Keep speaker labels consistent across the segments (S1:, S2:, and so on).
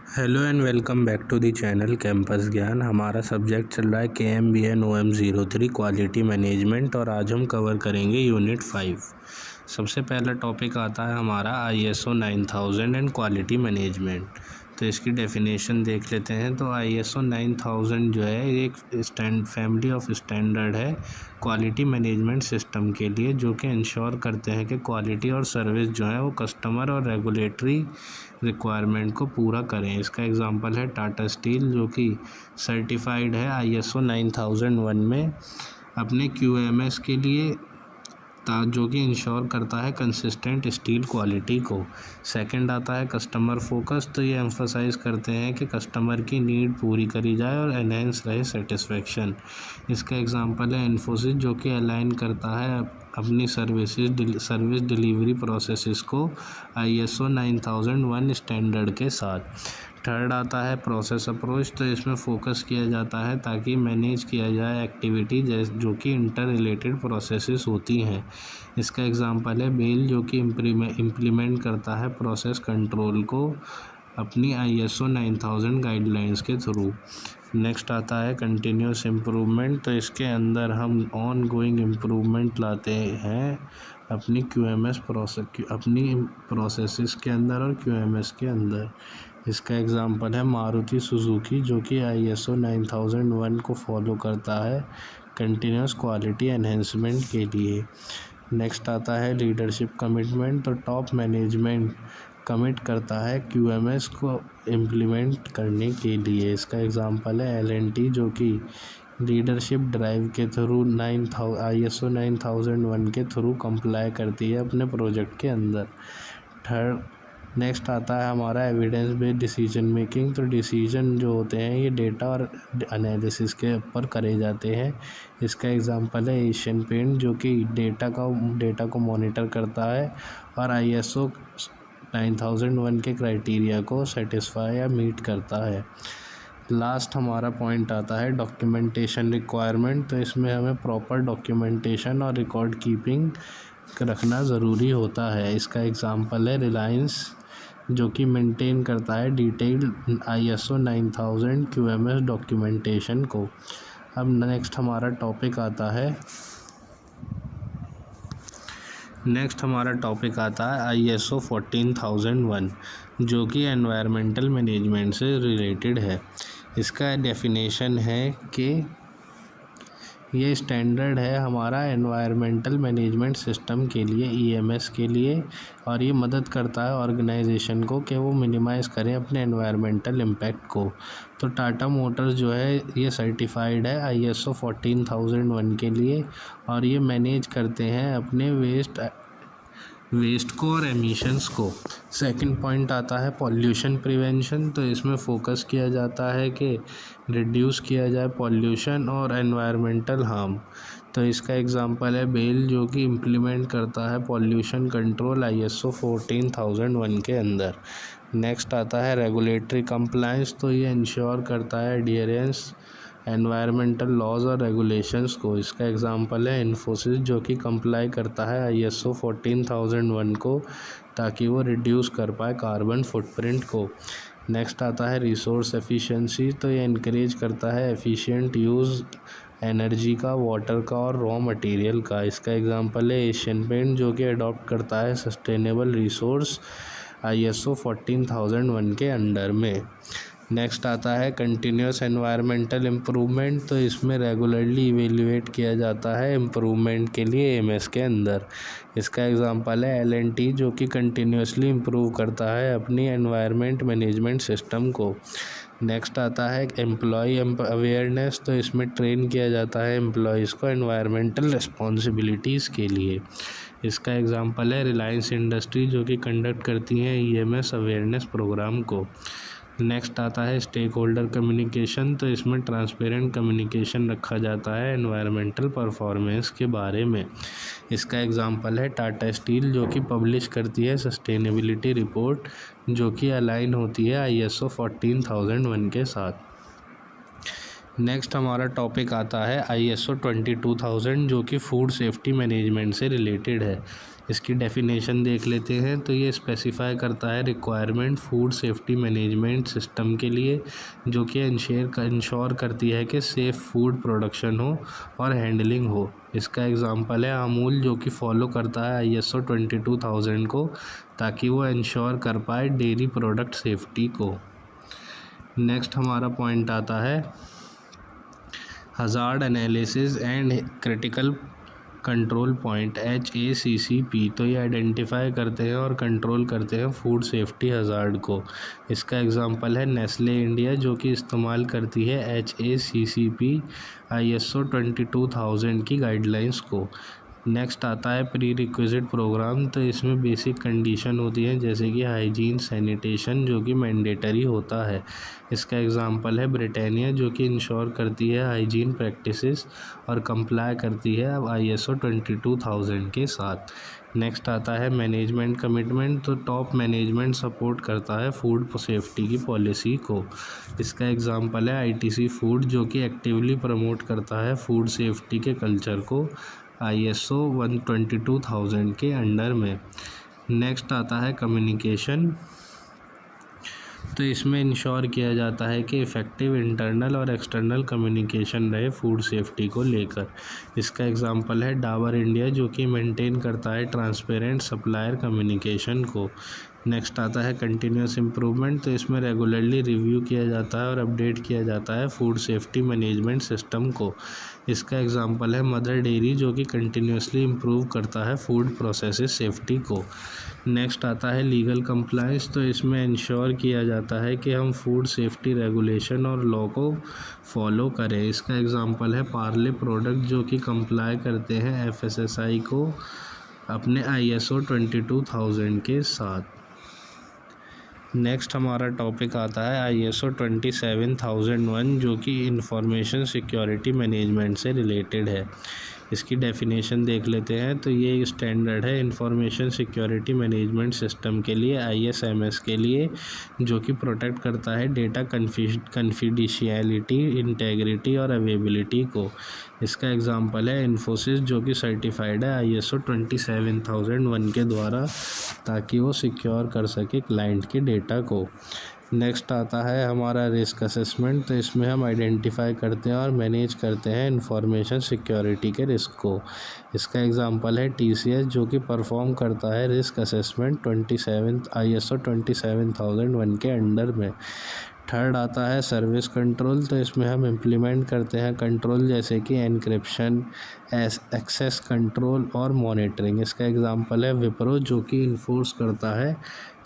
S1: Hello and welcome back to the channel Campus Gyan. हमारा subject चल रहा है KMBN OM03 क्वालिटी मैनेजमेंट और आज हम कवर करेंगे यूनिट 5। सबसे पहला टॉपिक आता है हमारा ISO 9000 एंड क्वालिटी मैनेजमेंट। तो इसकी डेफिनेशन देख लेते हैं। तो ISO 9000 जो है एक फैमिली ऑफ स्टैंडर्ड है क्वालिटी मैनेजमेंट सिस्टम के लिए, जो कि इंश्योर करते हैं कि क्वालिटी और सर्विस जो है वो कस्टमर और रेगुलेटरी रिक्वायरमेंट को पूरा करें। इसका एग्जांपल है टाटा स्टील, जो कि सर्टिफाइड है ISO 9001 में अपने QMS के लिए, जो कि इंश्योर करता है कंसिस्टेंट स्टील क्वालिटी को। सेकंड आता है कस्टमर फोकस। तो ये एम्फसाइज़ करते हैं कि कस्टमर की नीड पूरी करी जाए और एनहेंस रहे सेटिस्फेक्शन। इसका एग्जांपल है इन्फोसिस, जो कि अलाइन करता है अपनी सर्विस डिलीवरी प्रोसेसेस को ISO 9001 स्टैंडर्ड के साथ। थर्ड आता है प्रोसेस अप्रोच। तो इसमें फोकस किया जाता है ताकि मैनेज किया जाए एक्टिविटी जो कि इंटर रिलेटेड प्रोसेसेस होती हैं। इसका एग्जांपल है बेल, जो कि इम्प्लीमेंट करता है प्रोसेस कंट्रोल को अपनी ISO 9000 गाइडलाइंस के थ्रू। नेक्स्ट आता है कंटिन्यूस इम्प्रूवमेंट। तो इसके अंदर हम ऑन गोइंग इम्प्रूवमेंट लाते हैं अपनी प्रोसेसेस के अंदर और QMS के अंदर। इसका एग्जांपल है मारुति सुजुकी, जो कि ISO 9001 को फॉलो करता है कंटिन्यूस क्वालिटी एनहेंसमेंट के लिए। नेक्स्ट आता है लीडरशिप कमिटमेंट। तो टॉप मैनेजमेंट कमिट करता है QMS को इम्प्लीमेंट करने के लिए। इसका एग्जांपल है L&T, जो कि लीडरशिप ड्राइव के थ्रू ISO 9001 के थ्रू कंप्लाई करती है अपने प्रोजेक्ट के अंदर। नेक्स्ट आता है हमारा एविडेंस बेस्ड डिसीजन मेकिंग। तो डिसीजन जो होते हैं ये डेटा और एनालिसिस के ऊपर करे जाते हैं। इसका एग्जांपल है एशियन पेंट, जो कि डेटा को मॉनिटर करता है और ISO 9001 के क्राइटेरिया को सेटिस्फाई या मीट करता है। लास्ट हमारा पॉइंट आता है डॉक्यूमेंटेशन रिक्वायरमेंट। तो इसमें हमें प्रॉपर डॉक्यूमेंटेशन और रिकॉर्ड कीपिंग रखना ज़रूरी होता है। इसका एग्जांपल है रिलायंस, जो कि मेंटेन करता है डिटेल्ड ISO 9000 QMS डॉक्यूमेंटेशन को। अब नेक्स्ट हमारा टॉपिक आता है ISO 14001, जो कि एनवायरमेंटल मैनेजमेंट से रिलेटेड है। इसका डेफिनेशन है कि ये स्टैंडर्ड है हमारा एनवायरमेंटल मैनेजमेंट सिस्टम के लिए, EMS के लिए, और ये मदद करता है ऑर्गेनाइजेशन को कि वो मिनिमाइज़ करें अपने एनवायरमेंटल इम्पैक्ट को। तो टाटा मोटर्स जो है ये सर्टिफाइड है ISO 14001 के लिए और ये मैनेज करते हैं अपने वेस्ट को और एमिशंस को। सेकंड पॉइंट आता है पॉल्यूशन प्रिवेंशन। तो इसमें फोकस किया जाता है कि रिड्यूस किया जाए पॉल्यूशन और एनवायरमेंटल हार्म। तो इसका एग्जांपल है बेल, जो कि इम्प्लीमेंट करता है पॉल्यूशन कंट्रोल ISO 14001 के अंदर। नेक्स्ट आता है रेगुलेटरी कंप्लायंस। तो ये इंश्योर करता है एडियरेंस एनवायरमेंटल लॉज और रेगुलेशंस को। इसका एग्जांपल है इन्फोसिस, जो कि कंप्लाई करता है ISO 14001 को ताकि वो रिड्यूस कर पाए कार्बन फुटप्रिंट को। नेक्स्ट आता है रिसोर्स एफिशिएंसी। तो ये इनकरेज करता है एफिशिएंट यूज़ एनर्जी का, वाटर का और रॉ मटेरियल का। इसका एग्जांपल है एशियन पेंट, जो कि अडॉप्ट करता है सस्टेनेबल रिसोर्स ISO 14001 के अंडर में। नेक्स्ट आता है कंटिन्यूस एनवायरमेंटल इम्प्रूवमेंट। तो इसमें रेगुलरली इवेल्युएट किया जाता है इम्प्रूवमेंट के लिए AMS के अंदर। इसका एग्जांपल है L&T, जो कि कंटिन्यूसली इम्प्रूव करता है अपनी एनवायरमेंट मैनेजमेंट सिस्टम को। नेक्स्ट आता है एम्प्लॉय अवेयरनेस। तो इसमें ट्रेन किया जाता है एम्प्लॉयज़ को एनवायरमेंटल रिस्पॉन्सिबिलिटीज़ के लिए। इसका एग्जांपल है रिलायंस इंडस्ट्री, जो कि कंडक्ट करती है EMS अवेयरनेस प्रोग्राम को। नेक्स्ट आता है स्टेक होल्डर कम्युनिकेशन। तो इसमें ट्रांसपेरेंट कम्युनिकेशन रखा जाता है एनवायरमेंटल परफॉर्मेंस के बारे में। इसका एग्जांपल है टाटा स्टील, जो कि पब्लिश करती है सस्टेनेबिलिटी रिपोर्ट, जो कि अलाइन होती है ISO 14001 के साथ। नेक्स्ट हमारा टॉपिक आता है ISO 22000, जो कि फूड सेफ्टी मैनेजमेंट से रिलेटेड है। इसकी डेफिनेशन देख लेते हैं। तो ये स्पेसिफाई करता है requirement food safety management system के लिए, जो कि इंश्योर करती है कि सेफ़ फूड प्रोडक्शन हो और हैंडलिंग हो। इसका एग्जांपल है अमूल, जो कि फॉलो करता है ISO 22000 को, ताकि वो इंश्योर कर पाए डेयरी प्रोडक्ट सेफ्टी को। नेक्स्ट हमारा पॉइंट आता है hazard analysis and critical control point HACCP। तो ये आइडेंटिफाई करते हैं और कंट्रोल करते हैं फूड सेफ्टी हज़ार्ड को। इसका एग्जांपल है नेस्ले इंडिया, जो कि इस्तेमाल करती है HACCP ISO 22000 की गाइडलाइंस को। नेक्स्ट आता है प्री रिक्विजिट प्रोग्राम। तो इसमें बेसिक कंडीशन होती है जैसे कि हाइजीन सैनिटेशन, जो कि मैंडेटरी होता है। इसका एग्जांपल है ब्रिटानिया, जो कि इंश्योर करती है हाइजीन प्रैक्टिसेस और कंप्लाई करती है अब ISO 22000 के साथ। नेक्स्ट आता है मैनेजमेंट कमिटमेंट। तो टॉप मैनेजमेंट सपोर्ट करता है फूड सेफ्टी की पॉलिसी को। इसका एग्जांपल है ITC फूड, जो कि एक्टिवली प्रमोट करता है फूड सेफ्टी के कल्चर को ISO 122,000 के अंडर में। नेक्स्ट आता है कम्युनिकेशन। तो इसमें इंश्योर किया जाता है कि इफ़ेक्टिव इंटरनल और एक्सटर्नल कम्युनिकेशन रहे फूड सेफ्टी को लेकर। इसका एग्जांपल है डाबर इंडिया, जो कि मेंटेन करता है ट्रांसपेरेंट सप्लायर कम्युनिकेशन को। नेक्स्ट आता है कंटिन्यूस इम्प्रूवमेंट। तो इसमें रेगुलरली रिव्यू किया जाता है और अपडेट किया जाता है फूड सेफ्टी मैनेजमेंट सिस्टम को। इसका एग्जांपल है मदर डेयरी, जो कि कंटिन्यूसली इम्प्रूव करता है फूड प्रोसेसेस सेफ्टी को। नेक्स्ट आता है लीगल कंप्लायंस। तो इसमें इंश्योर किया जाता है कि हम फूड सेफ्टी रेगुलेशन और लॉ को फॉलो करें। इसका एग्जांपल है पार्ले प्रोडक्ट, जो कि कंप्लाई करते हैं FSSAI को अपने ISO 22000 के साथ। नेक्स्ट हमारा टॉपिक आता है ISO 27001, जो कि इंफॉर्मेशन सिक्योरिटी मैनेजमेंट से रिलेटेड है। इसकी डेफिनेशन देख लेते हैं। तो ये स्टैंडर्ड है इंफॉर्मेशन सिक्योरिटी मैनेजमेंट सिस्टम के लिए, ISMS के लिए, जो कि प्रोटेक्ट करता है डेटा कॉन्फिडेंशियलिटी, इंटेग्रिटी और अवेलेबिलिटी को। इसका एग्जांपल है इन्फोसिस, जो कि सर्टिफाइड है ISO 27001 के द्वारा, ताकि वो सिक्योर कर सके क्लाइंट के डेटा को। नेक्स्ट आता है हमारा रिस्क असेसमेंट। तो इसमें हम आइडेंटिफाई करते हैं और मैनेज करते हैं इंफॉर्मेशन सिक्योरिटी के रिस्क को। इसका एग्जांपल है TCS, जो कि परफॉर्म करता है रिस्क असेसमेंट ISO 27001 के अंडर में। थर्ड आता है सर्विस कंट्रोल। तो इसमें हम इम्प्लीमेंट करते हैं कंट्रोल जैसे कि एनक्रिप्शन, एक्सेस कंट्रोल और मॉनिटरिंग। इसका एग्जांपल है विप्रो, जो कि इन्फोर्स करता है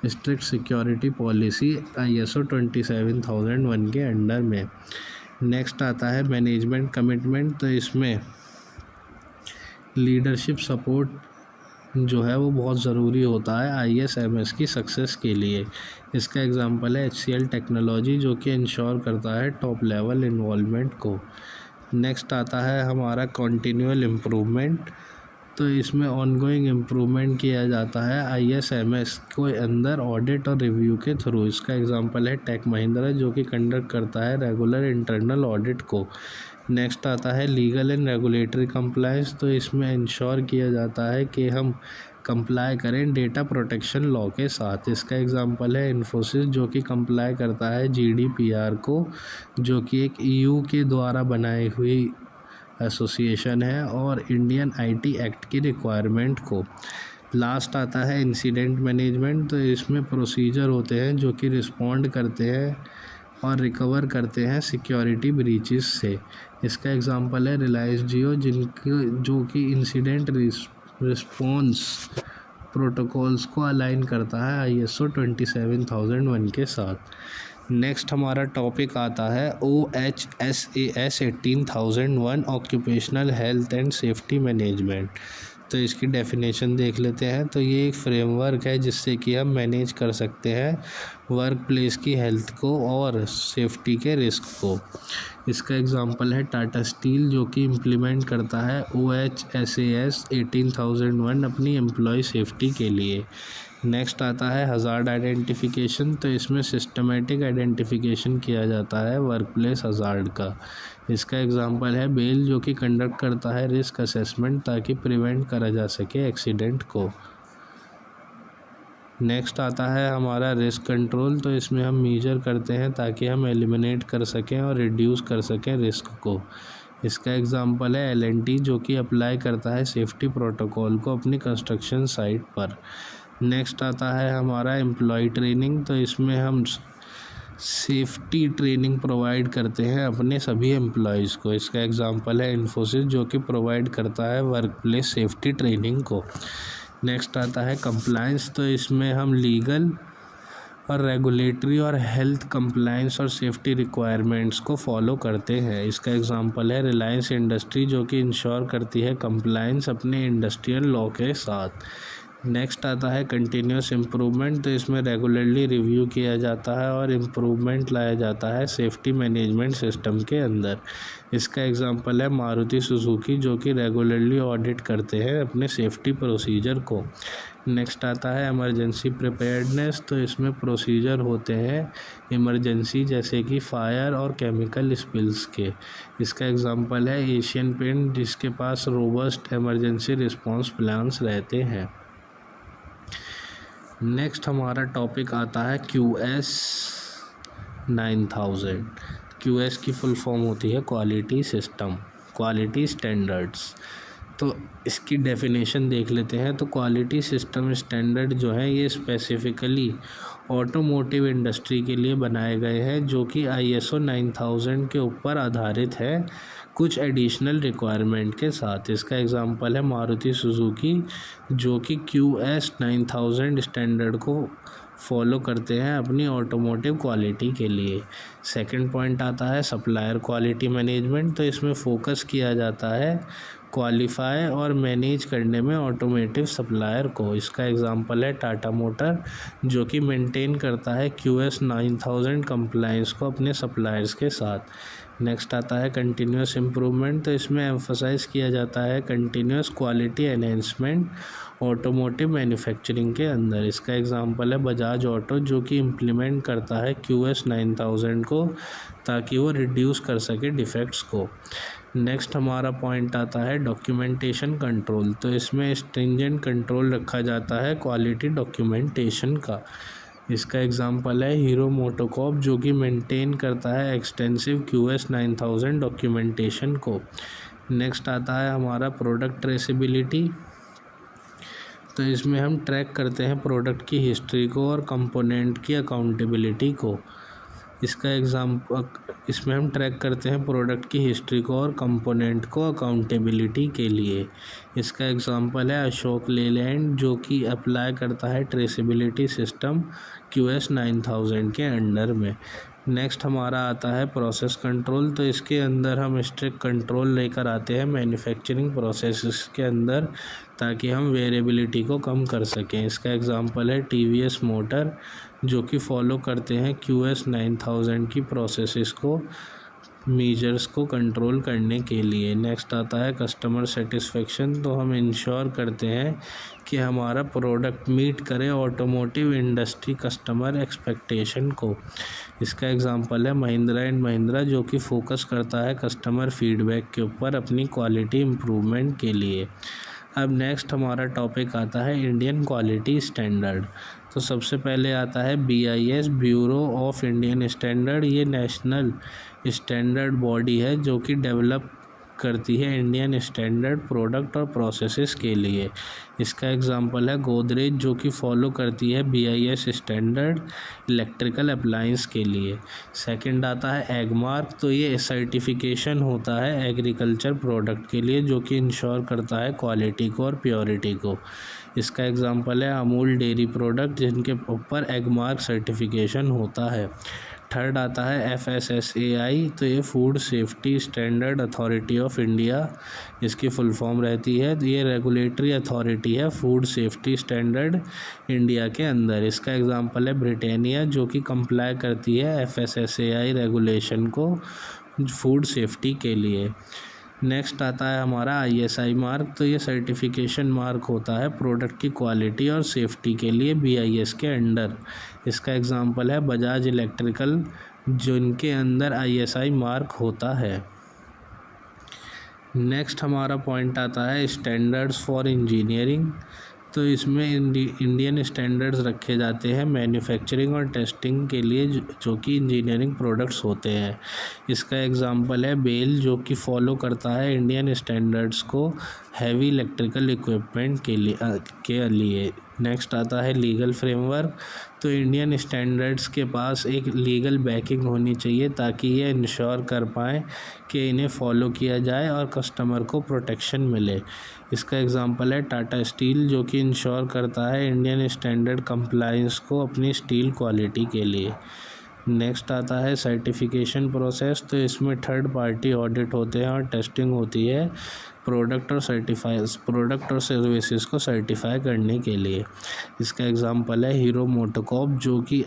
S1: स्ट्रिक्ट सिक्योरिटी पॉलिसी ISO 27001 के अंडर में। नेक्स्ट आता है मैनेजमेंट कमिटमेंट। तो इसमें लीडरशिप सपोर्ट जो है वो बहुत ज़रूरी होता है ISMS की सक्सेस के लिए। इसका एग्जांपल है HCL टेक्नोलॉजी, जो कि इंश्योर करता है टॉप लेवल इन्वॉल्वमेंट को। नेक्स्ट आता है हमारा कॉन्टिन्यूअल इम्प्रूवमेंट। तो इसमें ऑनगोइंग इम्प्रूवमेंट किया जाता है ISMS को अंदर ऑडिट और रिव्यू के थ्रू। इसका एग्जांपल है टेक महिंद्रा, जो कि कंडक्ट करता है रेगुलर इंटरनल ऑडिट को। नेक्स्ट आता है लीगल एंड रेगुलेटरी कंप्लायंस। तो इसमें इंश्योर किया जाता है कि हम कंप्लाई करें डेटा प्रोटेक्शन लॉ के साथ। इसका एग्जांपल है इन्फोसिस, जो कि कंप्लाई करता है GDPR को, जो कि एक EU के द्वारा बनाई हुई एसोसिएशन है, और इंडियन IT एक्ट की रिक्वायरमेंट को। लास्ट आता है इंसिडेंट मैनेजमेंट। तो इसमें प्रोसीजर होते हैं जो कि रिस्पॉन्ड करते हैं और रिकवर करते हैं सिक्योरिटी ब्रीचेस से। इसका एग्जांपल है रिलायंस जियो, जो कि इंसिडेंट रिस्पॉन्स प्रोटोकॉल्स को अलाइन करता है ISO 27001 के साथ। नेक्स्ट हमारा टॉपिक आता है OHSAS 18001 occupational health and safety management. तो इसकी डेफिनेशन देख लेते हैं। तो ये एक फ्रेमवर्क है जिससे कि हम मैनेज कर सकते हैं वर्क प्लेस की हेल्थ को और सेफ्टी के रिस्क को। इसका एग्जांपल है टाटा स्टील, जो कि इम्प्लीमेंट करता है OHSAS 18001 अपनी एम्प्लॉय सेफ्टी के लिए। नेक्स्ट आता है हज़ार्ड आइडेंटिफिकेशन। तो इसमें सिस्टमेटिक आइडेंटिफिकेशन किया जाता है वर्क प्लेस हज़ार्ड का। इसका एग्जांपल है बेल, जो कि कंडक्ट करता है रिस्क असेसमेंट ताकि प्रिवेंट करा जा सके एक्सीडेंट को। नेक्स्ट आता है हमारा रिस्क कंट्रोल। तो इसमें हम मेजर करते हैं ताकि हम एलिमिनेट कर सकें और रिड्यूस कर सकें रिस्क को। इसका एग्जांपल है L&T, जो कि अप्लाई करता है सेफ्टी प्रोटोकॉल को अपनी कंस्ट्रक्शन साइट पर। नेक्स्ट आता है हमारा एम्प्लॉय ट्रेनिंग। तो इसमें हम सेफ्टी ट्रेनिंग प्रोवाइड करते हैं अपने सभी एम्प्लॉयज़ को। इसका एग्जांपल है इन्फोसिस, जो कि प्रोवाइड करता है वर्क प्लेस सेफ्टी ट्रेनिंग को। नेक्स्ट आता है कंप्लायंस। तो इसमें हम लीगल और रेगुलेटरी और हेल्थ कंप्लायंस और सेफ्टी रिक्वायरमेंट्स को फॉलो करते हैं। इसका एग्जांपल है रिलायंस इंडस्ट्री, जो कि इंश्योर करती है कंप्लायंस अपने इंडस्ट्रियल लॉ के साथ। नेक्स्ट आता है कंटिन्यूस इम्प्रूवमेंट। तो इसमें रेगुलरली रिव्यू किया जाता है और इम्प्रूवमेंट लाया जाता है सेफ्टी मैनेजमेंट सिस्टम के अंदर। इसका एग्जांपल है मारुति सुजुकी, जो कि रेगुलरली ऑडिट करते हैं अपने सेफ्टी प्रोसीजर को। नेक्स्ट आता है इमरजेंसी प्रिपेयर्डनेस। तो इसमें प्रोसीजर होते हैं इमरजेंसी, जैसे कि फायर और केमिकल स्पिल्स के। इसका एग्जांपल है एशियन पेंट, जिसके पास रोबस्ट इमरजेंसी रिस्पांस प्लान्स रहते हैं। नेक्स्ट हमारा टॉपिक आता है QS 9000। QS की फुल फॉर्म होती है क्वालिटी सिस्टम, क्वालिटी स्टैंडर्ड्स। तो इसकी डेफिनेशन देख लेते हैं। तो क्वालिटी सिस्टम स्टैंडर्ड जो है ये स्पेसिफिकली ऑटोमोटिव इंडस्ट्री के लिए बनाए गए हैं, जो कि ISO 9000 के ऊपर आधारित है कुछ एडिशनल रिक्वायरमेंट के साथ। इसका एग्जांपल है मारुति सुजुकी, जो कि QS 9000 स्टैंडर्ड को फॉलो करते हैं अपनी ऑटोमोटिव क्वालिटी के लिए। सेकंड पॉइंट आता है सप्लायर क्वालिटी मैनेजमेंट। तो इसमें फोकस किया जाता है क्वालिफाई और मैनेज करने में ऑटोमोटिव सप्लायर को। इसका एग्जांपल है टाटा मोटर, जो कि मेंटेन करता है QS 9000 कंप्लायंस को अपने सप्लायर्स के साथ। नेक्स्ट आता है कंटिन्यूस इम्प्रूवमेंट। तो इसमें एम्फसाइज किया जाता है continuous quality enhancement automotive manufacturing के अंदर। इसका एग्जांपल है बजाज ऑटो, जो कि इम्प्लीमेंट करता है QS 9000 को ताकि वो रिड्यूस कर सके डिफेक्ट्स को। नेक्स्ट हमारा पॉइंट आता है डॉक्यूमेंटेशन कंट्रोल। तो इसमें स्ट्रिंजेंट कंट्रोल रखा जाता है क्वालिटी डॉक्यूमेंटेशन का। इसका एग्जांपल है हीरो मोटोकॉर्प, जो कि मेंटेन करता है एक्सटेंसिव QS 9000 डॉक्यूमेंटेशन को। नेक्स्ट आता है हमारा प्रोडक्ट ट्रेसेबिलिटी। तो इसमें हम ट्रैक करते हैं प्रोडक्ट की हिस्ट्री को और कंपोनेंट की अकाउंटेबिलिटी को। इसमें हम ट्रैक करते हैं प्रोडक्ट की हिस्ट्री को और कंपोनेंट को अकाउंटेबिलिटी के लिए। इसका एग्जांपल है अशोक लेलैंड, जो कि अप्लाई करता है ट्रेसेबिलिटी सिस्टम QS 9000 के अंडर में। नेक्स्ट हमारा आता है प्रोसेस कंट्रोल। तो इसके अंदर हम स्ट्रिक्ट कंट्रोल लेकर आते हैं मैन्युफैक्चरिंग प्रोसेस के अंदर ताकि हम वेरिएबिलिटी को कम कर सकें। इसका एग्जांपल है TVS मोटर, जो कि फॉलो करते हैं QS 9000 की प्रोसेसेस को मेजर्स को कंट्रोल करने के लिए। नेक्स्ट आता है कस्टमर सेटिस्फेक्शन। तो हम इंश्योर करते हैं कि हमारा प्रोडक्ट मीट करे ऑटोमोटिव इंडस्ट्री कस्टमर एक्सपेक्टेशन को। इसका एग्जांपल है महिंद्रा एंड महिंद्रा, जो कि फोकस करता है कस्टमर फीडबैक के ऊपर अपनी क्वालिटी इम्प्रूवमेंट के लिए। अब नेक्स्ट हमारा टॉपिक आता है इंडियन क्वालिटी स्टैंडर्ड। तो सबसे पहले आता है BIS, bureau of Indian standard. ये नेशनल स्टैंडर्ड बॉडी है, जो कि डेवलप करती है इंडियन स्टैंडर्ड प्रोडक्ट और प्रोसेसेस के लिए। इसका एग्जांपल है गोदरेज, जो कि फॉलो करती है BIS स्टैंडर्ड इलेक्ट्रिकल अप्लायंस के लिए। सेकंड आता है एगमार्क। तो ये सर्टिफिकेशन होता है एग्रीकल्चर प्रोडक्ट के लिए, जो कि इंश्योर करता है क्वालिटी को और प्योरिटी को। इसका एग्जांपल है अमूल डेयरी प्रोडक्ट, जिनके ऊपर एगमार्क सर्टिफिकेशन होता है। थर्ड आता है FSSAI। तो ये food safety standard authority of India, इसकी फुल फॉर्म रहती है। तो ये रेगुलेटरी अथॉरिटी है फूड सेफ्टी स्टैंडर्ड इंडिया के अंदर। इसका एग्जांपल है ब्रिटानिया, जो कि कंप्लाई करती है FSSAI रेगुलेशन को फूड सेफ्टी के लिए। नेक्स्ट आता है हमारा ISI मार्क। तो ये सर्टिफिकेशन मार्क होता है प्रोडक्ट की क्वालिटी और सेफ्टी के लिए BIS के अंडर। इसका एग्जांपल है बजाज इलेक्ट्रिकल, जिनके अंदर ISI मार्क होता है। नेक्स्ट हमारा पॉइंट आता है स्टैंडर्ड्स फॉर इंजीनियरिंग। तो इसमें इंडियन स्टैंडर्ड्स रखे जाते हैं मैन्युफैक्चरिंग और टेस्टिंग के लिए, जो कि इंजीनियरिंग प्रोडक्ट्स होते हैं। इसका एग्जांपल है बेल, जो कि फॉलो करता है इंडियन स्टैंडर्ड्स को हैवी इलेक्ट्रिकल इक्विपमेंट के लिए। नेक्स्ट आता है लीगल फ्रेमवर्क। तो इंडियन स्टैंडर्ड्स के पास एक लीगल बैकिंग होनी चाहिए ताकि ये इंश्योर कर पाएँ कि इन्हें फॉलो किया जाए और कस्टमर को प्रोटेक्शन मिले। इसका एग्जांपल है टाटा स्टील, जो कि इंश्योर करता है इंडियन स्टैंडर्ड कंप्लायंस को अपनी स्टील क्वालिटी के लिए। नेक्स्ट आता है सर्टिफिकेशन प्रोसेस। तो इसमें थर्ड पार्टी ऑडिट होते हैं और टेस्टिंग होती है प्रोडक्ट और सर्विसेज को सर्टिफाई करने के लिए। इसका एग्जांपल है हीरो मोटोकॉर्प, जो कि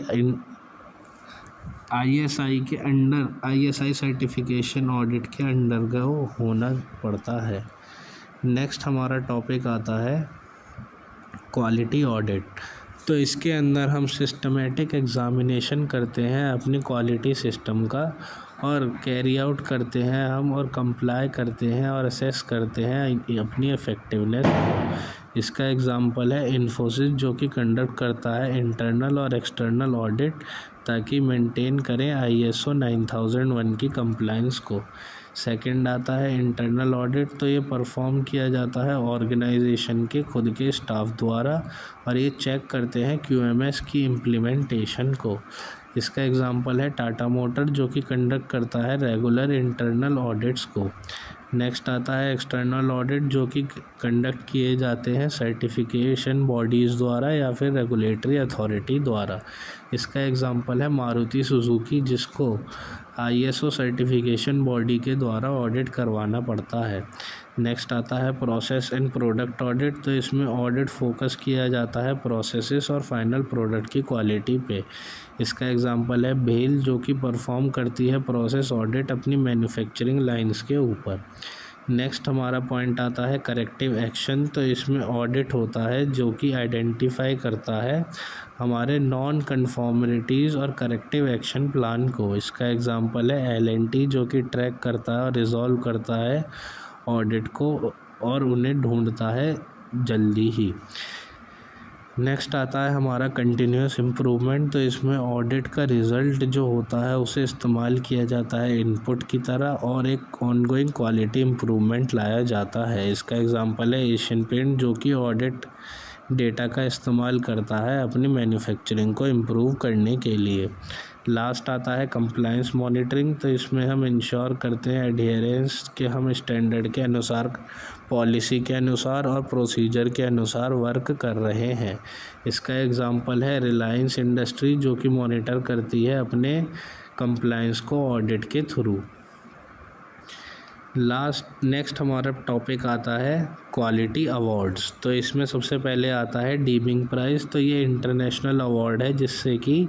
S1: ISI सर्टिफिकेशन ऑडिट के अंडर का होना पड़ता है। नेक्स्ट हमारा टॉपिक आता है क्वालिटी ऑडिट। तो इसके अंदर हम सिस्टमेटिक एग्जामिनेशन करते हैं अपनी क्वालिटी सिस्टम का और कैरी आउट करते हैं हम और कंप्लाई करते हैं और असेस करते हैं अपनी इफ़ेक्टिवनेस। इसका एग्जांपल है इन्फोसिस, जो कि कंडक्ट करता है इंटरनल और एक्सटर्नल ऑडिट ताकि मेंटेन करें ISO 9001 की कंप्लायंस को। सेकंड आता है इंटरनल ऑडिट। तो ये परफॉर्म किया जाता है ऑर्गेनाइजेशन के खुद के स्टाफ द्वारा और ये चेक करते हैं QMS की इम्प्लीमेंटेशन को। इसका एग्जांपल है टाटा मोटर, जो कि कंडक्ट करता है रेगुलर इंटरनल ऑडिट्स को। नेक्स्ट आता है एक्सटर्नल ऑडिट, जो कि कंडक्ट किए जाते हैं सर्टिफिकेशन बॉडीज़ द्वारा या फिर रेगुलेटरी अथॉरिटी द्वारा। इसका एग्जांपल है मारुति सुजुकी, जिसको ISO सर्टिफिकेशन बॉडी के द्वारा ऑडिट करवाना पड़ता है। नेक्स्ट आता है प्रोसेस एंड प्रोडक्ट ऑडिट। तो इसमें ऑडिट फोकस किया जाता है प्रोसेसेस और फाइनल प्रोडक्ट की क्वालिटी पे। इसका एग्जांपल है भेल, जो कि परफॉर्म करती है प्रोसेस ऑडिट अपनी मैन्युफैक्चरिंग लाइंस के ऊपर। नेक्स्ट हमारा पॉइंट आता है करेक्टिव एक्शन। तो इसमें ऑडिट होता है जो कि आइडेंटिफाई करता है हमारे नॉन कन्फॉर्मिटीज़ और करेक्टिव एक्शन प्लान को। इसका एग्जांपल है L&T, जो कि ट्रैक करता है और रिजॉल्व करता है ऑडिट को और उन्हें ढूंढता है जल्दी ही। नेक्स्ट आता है हमारा कंटिन्यूस इम्प्रूवमेंट। तो इसमें ऑडिट का रिज़ल्ट जो होता है उसे इस्तेमाल किया जाता है इनपुट की तरह और एक ऑनगोइंग क्वालिटी इम्प्रूवमेंट लाया जाता है। इसका एग्जांपल है एशियन पेंट, जो कि ऑडिट डेटा का इस्तेमाल करता है अपनी मैन्युफैक्चरिंग को इम्प्रूव करने के लिए। लास्ट आता है कंप्लायंस मॉनिटरिंग। तो इसमें हम इंश्योर करते हैं एडहेरेंस के हम स्टैंडर्ड के अनुसार, पॉलिसी के अनुसार और प्रोसीजर के अनुसार वर्क कर रहे हैं। इसका एग्जांपल है रिलायंस इंडस्ट्री, जो कि मॉनिटर करती है अपने कंप्लायंस को ऑडिट के थ्रू। नेक्स्ट हमारा टॉपिक आता है क्वालिटी अवार्ड्स। तो इसमें सबसे पहले आता है डीमिंग प्राइज़। तो ये इंटरनेशनल अवार्ड है जिससे कि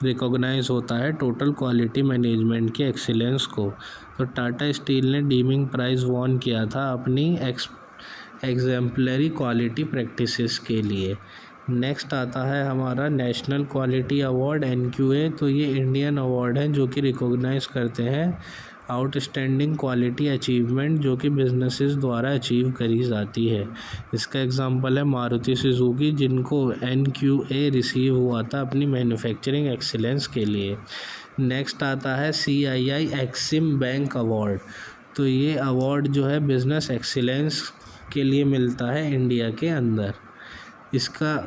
S1: रिकॉग्नाइज होता है टोटल क्वालिटी मैनेजमेंट के एक्सीलेंस को। तो टाटा स्टील ने डीमिंग प्राइज़ वॉन किया था अपनी एग्जाम्पलरी क्वालिटी प्रैक्टिसेस के लिए। नेक्स्ट आता है हमारा नेशनल क्वालिटी अवार्ड NQA। तो ये इंडियन अवार्ड है जो कि रिकॉग्नाइज करते हैं आउटस्टैंडिंग क्वालिटी अचीवमेंट जो कि बिजनेसेस द्वारा अचीव करी जाती है। इसका एग्जांपल है मारुति सुजुकी, जिनको NQA रिसीव हुआ था अपनी मैन्युफैक्चरिंग एक्सीलेंस के लिए। नेक्स्ट आता है CII एक्सिम बैंक अवार्ड। तो ये अवार्ड जो है बिजनेस एक्सीलेंस के लिए मिलता है इंडिया के अंदर। इसका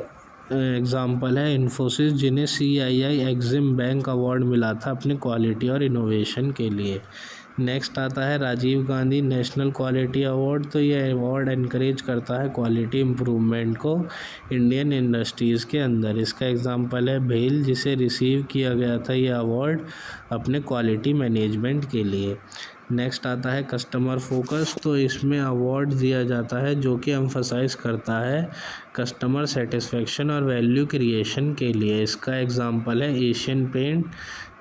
S1: एग्ज़ाम्पल है इन्फोसिस, जिन्हें CII एक्सिम बैंक अवार्ड मिला था अपनी क्वालिटी और इनोवेशन के लिए। नेक्स्ट आता है Rajiv Gandhi national quality award. तो ये अवार्ड इनकरेज करता है क्वालिटी इम्प्रूवमेंट को इंडियन इंडस्ट्रीज़ के अंदर। इसका एग्ज़ाम्पल है भेल, जिसे रिसीव किया गया था ये अवार्ड अपने क्वालिटी मैनेजमेंट के लिए। नेक्स्ट आता है कस्टमर फोकस। तो इसमें अवार्ड दिया जाता है जो कि एम्फसाइज करता है कस्टमर सेटिस्फेक्शन और वैल्यू क्रिएशन के लिए। इसका एग्जांपल है एशियन पेंट,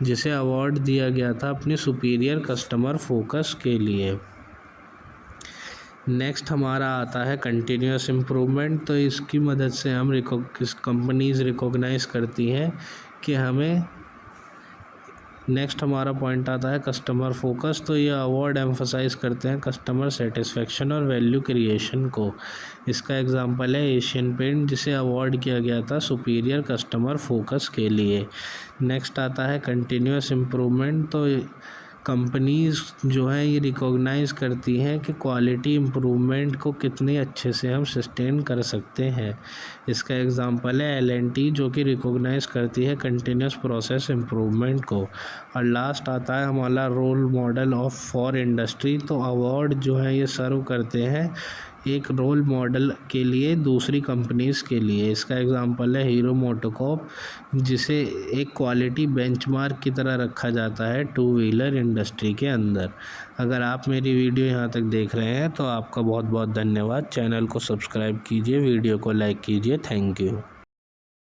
S1: जिसे अवार्ड दिया गया था अपनी सुपीरियर कस्टमर फोकस के लिए। नेक्स्ट हमारा आता है कंटिन्यूस इम्प्रूवमेंट। तो इसकी मदद से हम कंपनीज़ रिकॉग्नाइज करती हैं कि हमें नेक्स्ट हमारा पॉइंट आता है कस्टमर फोकस। तो ये अवार्ड एम्फसाइज करते हैं कस्टमर सेटिस्फेक्शन और वैल्यू क्रिएशन को। इसका एग्जांपल है एशियन पेंट, जिसे अवार्ड किया गया था सुपीरियर कस्टमर फोकस के लिए। नेक्स्ट आता है कंटिन्यूस इम्प्रूवमेंट। तो कंपनीज़ जो है ये रिकॉग्नाइज करती हैं कि क्वालिटी इम्प्रूवमेंट को कितने अच्छे से हम सस्टेन कर सकते हैं। इसका एग्जांपल है L&T, जो कि रिकॉग्नाइज करती है कंटिन्यूस प्रोसेस इम्प्रूवमेंट को। और लास्ट आता है हमारा रोल मॉडल फॉर इंडस्ट्री। तो अवार्ड जो है ये सर्व करते हैं एक रोल मॉडल के लिए दूसरी कंपनीज़ के लिए। इसका एग्जांपल है हीरो मोटोकॉर्प, जिसे एक क्वालिटी बेंचमार्क की तरह रखा जाता है टू व्हीलर इंडस्ट्री के अंदर। अगर आप मेरी वीडियो यहाँ तक देख रहे हैं तो आपका बहुत बहुत धन्यवाद। चैनल को सब्सक्राइब कीजिए, वीडियो को लाइक कीजिए। Thank you.